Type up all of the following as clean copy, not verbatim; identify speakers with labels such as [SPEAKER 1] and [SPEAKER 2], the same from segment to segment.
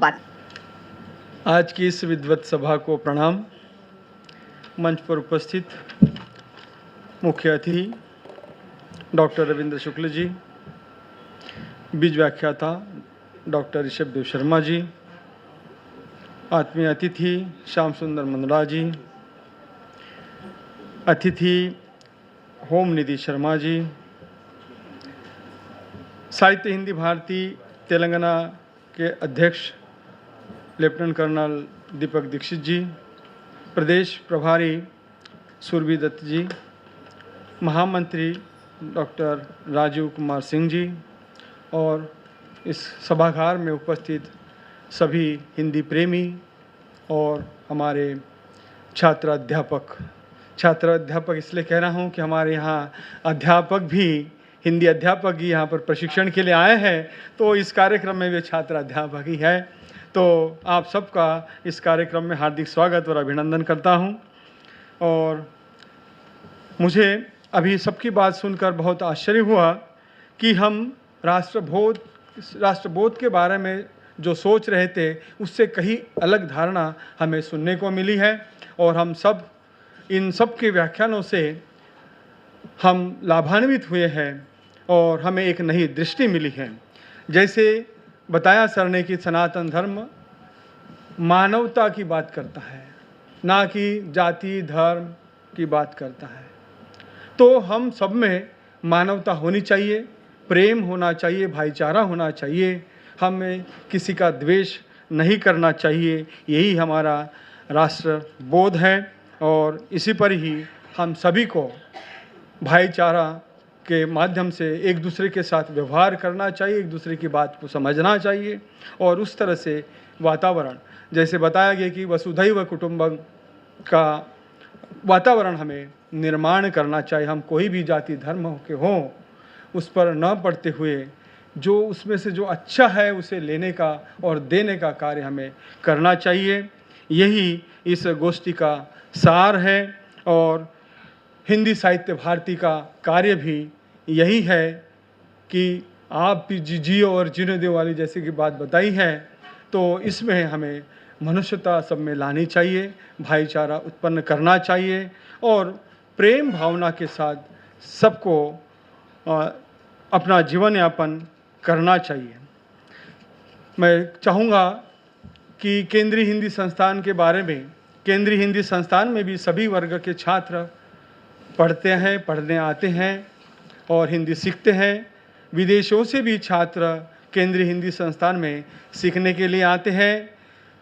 [SPEAKER 1] बात।
[SPEAKER 2] आज की इस विद्वत सभा को प्रणाम। मंच पर उपस्थित मुख्य अतिथि डॉक्टर रविंद्र शुक्ल जी, बीज व्याख्याता डॉक्टर ऋषभ देव शर्मा जी, आत्मीय अतिथि श्याम सुंदर मंदड़ा जी, अतिथि होम निधि शर्मा जी, साहित्य हिंदी भारती तेलंगाना के अध्यक्ष लेफ्टिनेंट कर्नल दीपक दीक्षित जी, प्रदेश प्रभारी सुरभि दत्त जी, महामंत्री डॉक्टर राजीव कुमार सिंह जी और इस सभागार में उपस्थित सभी हिंदी प्रेमी और हमारे छात्र अध्यापक इसलिए कह रहा हूँ कि हमारे यहाँ अध्यापक भी, हिंदी अध्यापक ही यहाँ पर प्रशिक्षण के लिए आए हैं, तो इस कार्यक्रम में वे छात्र अध्यापक ही है। तो आप सबका इस कार्यक्रम में हार्दिक स्वागत और अभिनंदन करता हूँ। और मुझे अभी सबकी बात सुनकर बहुत आश्चर्य हुआ कि हम राष्ट्रबोध के बारे में जो सोच रहे थे उससे कहीं अलग धारणा हमें सुनने को मिली है। और हम सब इन सब के व्याख्यानों से हम लाभान्वित हुए हैं और हमें एक नई दृष्टि मिली है। जैसे बताया सर ने कि सनातन धर्म मानवता की बात करता है, ना कि जाति धर्म की बात करता है। तो हम सब में मानवता होनी चाहिए, प्रेम होना चाहिए, भाईचारा होना चाहिए, हमें किसी का द्वेष नहीं करना चाहिए। यही हमारा राष्ट्रबोध है और इसी पर ही हम सभी को भाईचारा के माध्यम से एक दूसरे के साथ व्यवहार करना चाहिए, एक दूसरे की बात को समझना चाहिए और उस तरह से वातावरण, जैसे बताया गया कि वसुधैव कुटुंबकम का वातावरण हमें निर्माण करना चाहिए। हम कोई भी जाति धर्म के हों उस पर न पड़ते हुए जो उसमें से जो अच्छा है उसे लेने का और देने का कार्य हमें करना चाहिए। यही इस गोष्ठी का सार है और हिंदी साहित्य भारती का कार्य भी यही है कि आप भी जियो और जीने दो वाली जैसे कि बात बताई है, तो इसमें हमें मनुष्यता सब में लानी चाहिए, भाईचारा उत्पन्न करना चाहिए और प्रेम भावना के साथ सबको अपना जीवन यापन करना चाहिए। मैं चाहूँगा कि केंद्रीय हिंदी संस्थान के बारे में, केंद्रीय हिंदी संस्थान में भी सभी वर्ग के छात्र पढ़ते हैं, पढ़ने आते हैं और हिंदी सीखते हैं। विदेशों से भी छात्र केंद्रीय हिंदी संस्थान में सीखने के लिए आते हैं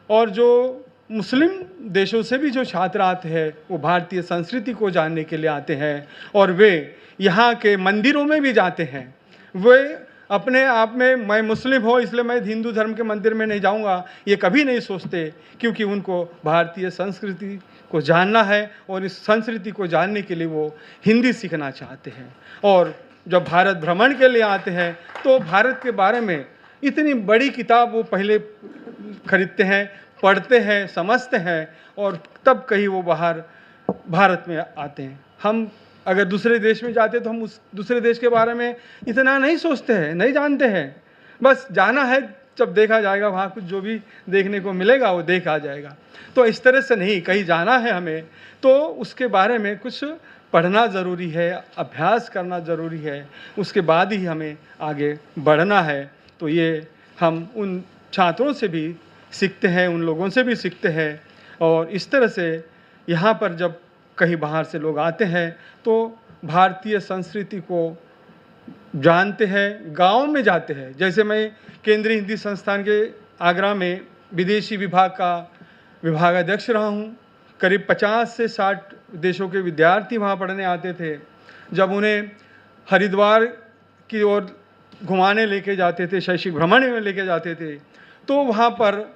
[SPEAKER 2] और जो मुस्लिम देशों से भी जो छात्र आते हैं वो भारतीय संस्कृति को जानने के लिए आते हैं और वे यहाँ के मंदिरों में भी जाते हैं। वे अपने आप में मैं मुस्लिम हो इसलिए मैं हिंदू धर्म के मंदिर में नहीं जाऊँगा ये कभी नहीं सोचते, क्योंकि उनको भारतीय संस्कृति को जानना है और इस संस्कृति को जानने के लिए वो हिंदी सीखना चाहते हैं। और जब भारत भ्रमण के लिए आते हैं तो भारत के बारे में इतनी बड़ी किताब वो पहले खरीदते हैं, पढ़ते हैं, समझते हैं और तब कहीं वो बाहर भारत में आते हैं। हम अगर दूसरे देश में जाते तो हम उस दूसरे देश के बारे में इतना नहीं सोचते हैं, नहीं जानते हैं। बस जाना है, जब देखा जाएगा वहाँ कुछ जो भी देखने को मिलेगा वो देखा जाएगा। तो इस तरह से नहीं, कहीं जाना है हमें तो उसके बारे में कुछ पढ़ना ज़रूरी है, अभ्यास करना ज़रूरी है, उसके बाद ही हमें आगे बढ़ना है। तो ये हम उन छात्रों से भी सीखते हैं, उन लोगों से भी सीखते हैं और इस तरह से यहाँ पर जब कहीं बाहर से लोग आते हैं तो भारतीय संस्कृति को जानते हैं, गांव में जाते हैं। जैसे मैं केंद्रीय हिंदी संस्थान के आगरा में विदेशी विभाग का विभागाध्यक्ष रहा हूँ। करीब 50 से 60 देशों के विद्यार्थी वहाँ पढ़ने आते थे। जब उन्हें हरिद्वार की ओर घुमाने लेके जाते थे, शैक्षिक भ्रमण में लेके जाते थे, तो वहाँ पर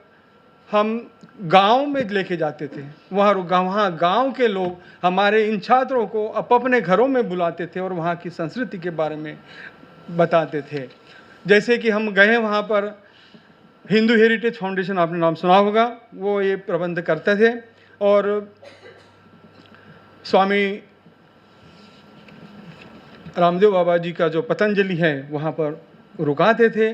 [SPEAKER 2] हम गांव में लेके जाते थे। वहाँ गांव के लोग हमारे इन छात्रों को अपने घरों में बुलाते थे और वहाँ की संस्कृति के बारे में बताते थे। जैसे कि हम गए वहाँ पर हिंदू हेरिटेज फाउंडेशन, आपने नाम सुना होगा, वो ये प्रबंध करते थे और स्वामी रामदेव बाबा जी का जो पतंजलि है वहाँ पर रुकाते थे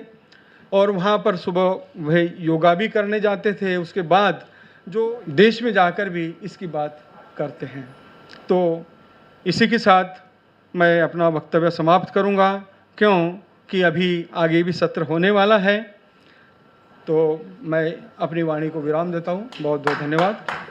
[SPEAKER 2] और वहाँ पर सुबह वह योगा भी करने जाते थे, उसके बाद जो देश में जाकर भी इसकी बात करते हैं। तो इसी के साथ मैं अपना वक्तव्य समाप्त करूँगा, क्योंकि अभी आगे भी सत्र होने वाला है। तो मैं अपनी वाणी को विराम देता हूँ। बहुत बहुत धन्यवाद।